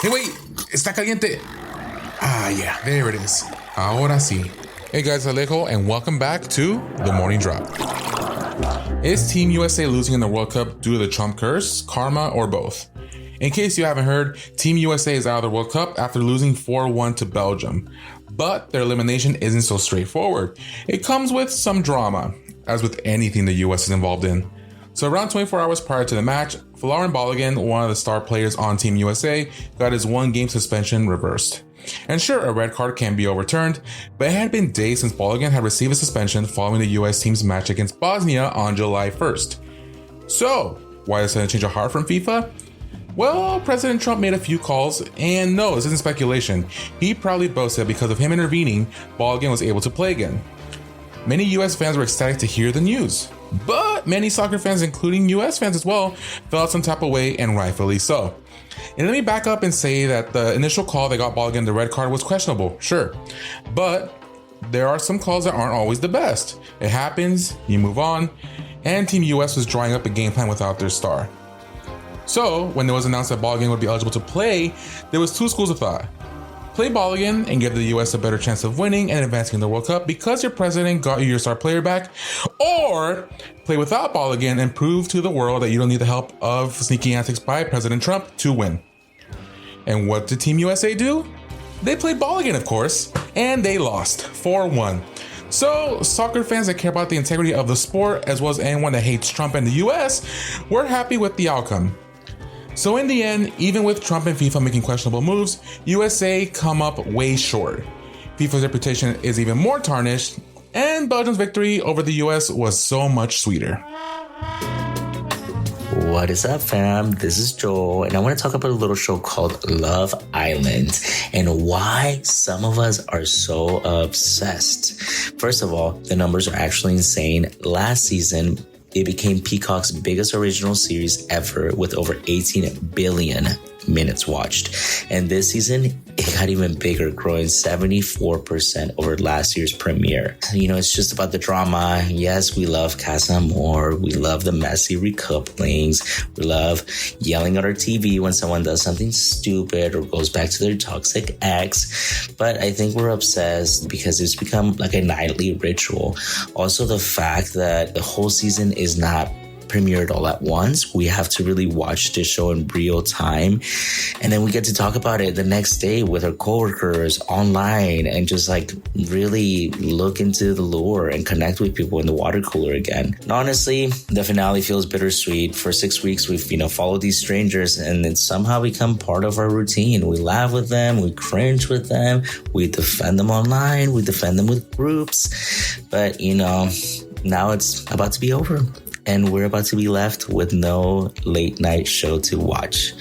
Hey, wait, está caliente. Ah, yeah, there it is. Ahora sí. Hey guys, Alejo, and welcome back to The Morning Drop. Is Team USA losing in the World Cup due to the Trump curse, karma, or both? In case you haven't heard, Team USA is out of the World Cup after losing 4-1 to Belgium. But their elimination isn't so straightforward. It comes with some drama, as with anything the US is involved in. So around 24 hours prior to the match, Balogun, one of the star players on Team USA, got his 1-game suspension reversed. And sure, a red card can be overturned, but it had been days since Balogun had received a suspension following the US team's match against Bosnia on July 1st. So, why the sudden change of heart from FIFA? Well, President Trump made a few calls, and no, this isn't speculation. He proudly boasted that because of him intervening, Balogun was able to play again. Many US fans were ecstatic to hear the news, but many soccer fans, including US fans as well, felt some type of way, and rightfully so. And let me back up and say that the initial call that got Balogun the red card was questionable, sure. But there are some calls that aren't always the best. It happens, you move on, and Team US was drawing up a game plan without their star. So, when it was announced that Balogun would be eligible to play, there was two schools of thought. Play Balogun and give the US a better chance of winning and advancing in the World Cup because your president got you your star player back, or play without Balogun and prove to the world that you don't need the help of sneaky antics by President Trump to win. And what did Team USA do? They played Balogun, of course, and they lost 4-1. So, soccer fans that care about the integrity of the sport, as well as anyone that hates Trump and the US, were happy with the outcome. So in the end, even with Trump and FIFA making questionable moves, USA come up way short. FIFA's reputation is even more tarnished, and Belgium's victory over the US was so much sweeter. What is up, fam? This is Joel, and I want to talk about a little show called Love Island and why some of us are so obsessed. First of all, the numbers are actually insane. Last season, it became Peacock's biggest original series ever with over 18 billion minutes watched. And this season, it got even bigger, growing 74% over last year's premiere. You know, it's just about the drama. Yes, we love Casa Amor. We love the messy recouplings. We love yelling at our TV when someone does something stupid or goes back to their toxic ex. But I think we're obsessed because it's become like a nightly ritual. Also, the fact that the whole season is not premiered all at once. We have to really watch this show in real time. And then we get to talk about it the next day with our coworkers online and just like really look into the lore and connect with people in the water cooler again. And honestly, the finale feels bittersweet. For 6 weeks, we've, followed these strangers and it's somehow become part of our routine. We laugh with them, we cringe with them, we defend them online, we defend them with groups. But, now it's about to be over. And we're about to be left with no late night show to watch.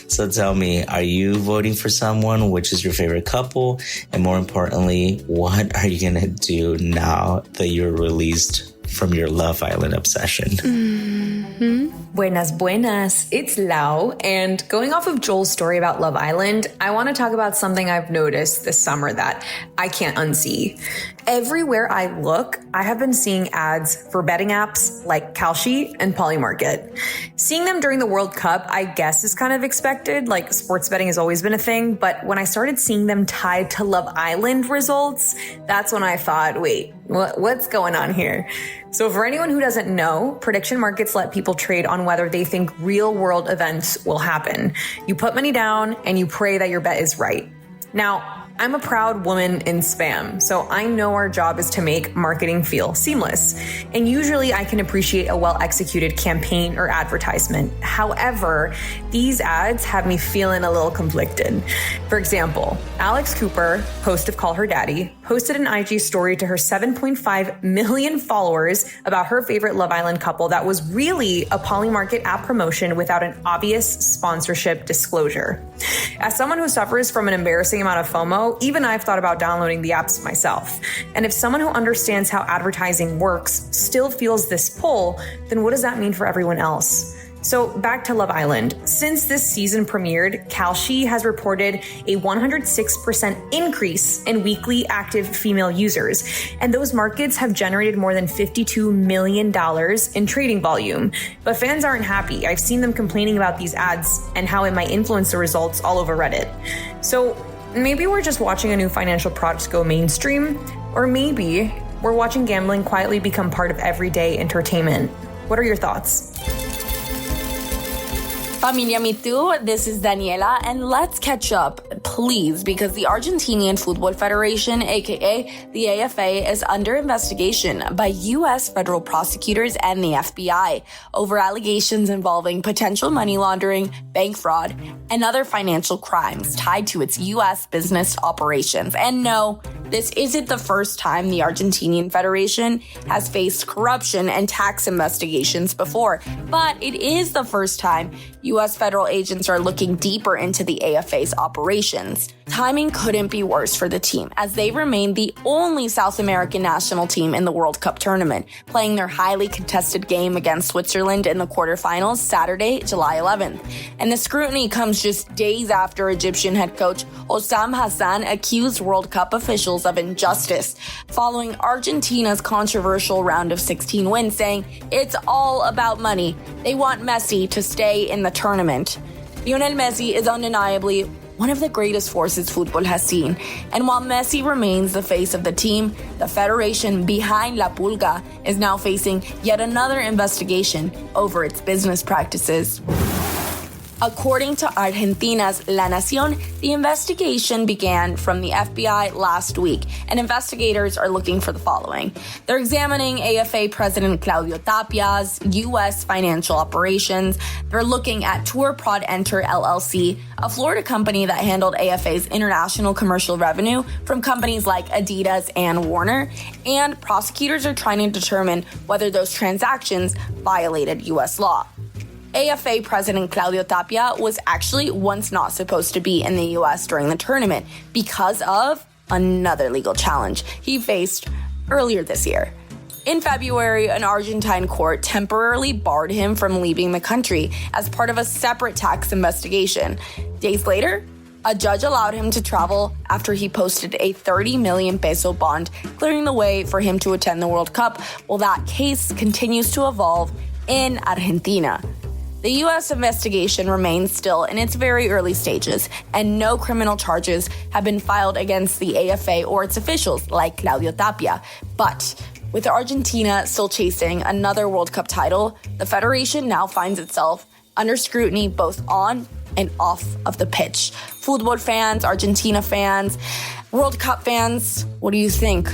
So tell me, are you voting for someone? Which is your favorite couple? And more importantly, what are you going to do now that you're released from your Love Island obsession? Mm-hmm. Buenas. It's Lau. And going off of Joel's story about Love Island, I want to talk about something I've noticed this summer that I can't unsee. Everywhere I look, I have been seeing ads for betting apps like Kalshi and Polymarket. Seeing them during the World Cup, I guess, is kind of expected. Like, sports betting has always been a thing. But when I started seeing them tied to Love Island results, that's when I thought, wait, what's going on here? So for anyone who doesn't know, prediction markets let people trade on whether they think real world events will happen. You put money down and you pray that your bet is right. Now, I'm a proud woman in spam, so I know our job is to make marketing feel seamless. And usually I can appreciate a well-executed campaign or advertisement. However, these ads have me feeling a little conflicted. For example, Alex Cooper, host of Call Her Daddy, posted an IG story to her 7.5 million followers about her favorite Love Island couple that was really a Polymarket app promotion without an obvious sponsorship disclosure. As someone who suffers from an embarrassing amount of FOMO, even I've thought about downloading the apps myself. And if someone who understands how advertising works still feels this pull, then what does that mean for everyone else? So back to Love Island. Since this season premiered, Kalshi has reported a 106% increase in weekly active female users, and those markets have generated more than $52 million in trading volume. But fans aren't happy. I've seen them complaining about these ads and how it might influence the results all over Reddit. So maybe we're just watching a new financial product go mainstream, or maybe we're watching gambling quietly become part of everyday entertainment. What are your thoughts? Familia Me Too, this is Daniela, and let's catch up, please, because the Argentinian Football Federation, aka the AFA, is under investigation by U.S. federal prosecutors and the FBI over allegations involving potential money laundering, bank fraud, and other financial crimes tied to its U.S. business operations. And no, this isn't the first time the Argentinian Federation has faced corruption and tax investigations before, but it is the first time U.S. federal agents are looking deeper into the AFA's operations. Timing couldn't be worse for the team, as they remain the only South American national team in the World Cup tournament, playing their highly contested game against Switzerland in the quarterfinals Saturday, July 11th. And the scrutiny comes just days after Egyptian head coach Hossam Hassan accused World Cup officials of injustice, following Argentina's controversial round of 16 win, saying it's all about money. They want Messi to stay in the tournament. Lionel Messi is undeniably one of the greatest forces football has seen. And while Messi remains the face of the team, the federation behind La Pulga is now facing yet another investigation over its business practices. According to Argentina's La Nación, the investigation began from the FBI last week, and investigators are looking for the following. They're examining AFA President Claudio Tapia's U.S. financial operations. They're looking at Tour Prod Enter LLC, a Florida company that handled AFA's international commercial revenue from companies like Adidas and Warner, and prosecutors are trying to determine whether those transactions violated U.S. law. AFA President Claudio Tapia was actually once not supposed to be in the U.S. during the tournament because of another legal challenge he faced earlier this year. In February, an Argentine court temporarily barred him from leaving the country as part of a separate tax investigation. Days later, a judge allowed him to travel after he posted a 30 million peso bond, clearing the way for him to attend the World Cup, while that case continues to evolve in Argentina. The U.S. investigation remains still in its very early stages, and no criminal charges have been filed against the AFA or its officials, like Claudio Tapia. But with Argentina still chasing another World Cup title, the federation now finds itself under scrutiny both on and off of the pitch. Football fans, Argentina fans, World Cup fans, what do you think?